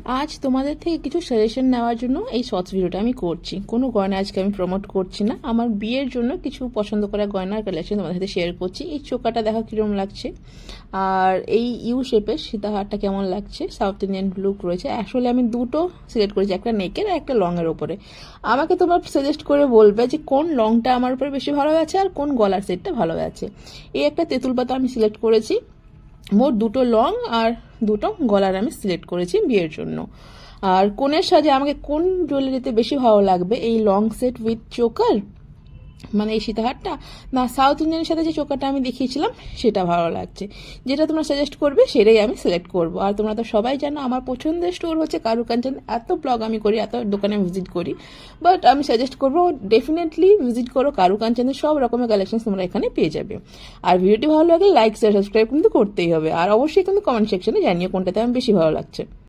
আজ তোমাদের থেকে কিছু সাজেশন নেওয়ার জন্য এই শর্টস ভিডিওটা আমি করছি। কোনো গয়না আজকে আমি প্রমোট করছি না, আমার বিয়ের জন্য কিছু পছন্দ করা গয়নার কালেকশন তোমাদের সাথে শেয়ার করছি। এই চোকাটা দেখো কীরকম লাগছে, আর এই ইউ শেপের সীতাহারটা কেমন লাগছে, সাউথ ইন্ডিয়ান লুক রয়েছে। আসলে আমি দুটো সিলেক্ট করেছি, একটা নেকের আর একটা লংয়ের ওপরে। আমাকে তোমরা সাজেস্ট করে বলবে যে কোন লংটা আমার উপরে বেশি ভালো আছে আর কোন গলার সেটটা ভালো আছে। এই একটা তেঁতুল পাতা আমি সিলেক্ট করেছি, মোট দুটো লং আর দুটো গলার আমি সিলেক্ট করেছি বিয়ের জন্য। আর কোণের সাজে আমাকে কোন জুয়েলারিতে বেশি ভালো লাগবে, এই লং সেট উইথ চোকার মানে এই সীতাহারটা, না সাউথ ইন্ডিয়ানের সাথে যে চোকারটা আমি দেখিয়েছিলাম সেটা ভালো লাগছে। যেটা তোমরা সাজেস্ট করবে সেটাই আমি সিলেক্ট করব। আর তোমরা তো সবাই জানো আমার পছন্দের স্টোর হচ্ছে কারুকাঞ্চন। এত ব্লগ আমি করি, এত দোকানে ভিজিট করি, বাট আমি সাজেস্ট করবো ডেফিনেটলি ভিজিট করো কারুকাঞ্চনের। সব রকমের কালেকশন তোমরা এখানে পেয়ে যাবে। আর ভিডিওটি ভালো লাগলে লাইক শেয়ার সাবস্ক্রাইব কিন্তু করতেই হবে। আর অবশ্যই কিন্তু কমেন্ট সেকশনে জানিও কোনটাতে আমার বেশি ভালো লাগছে।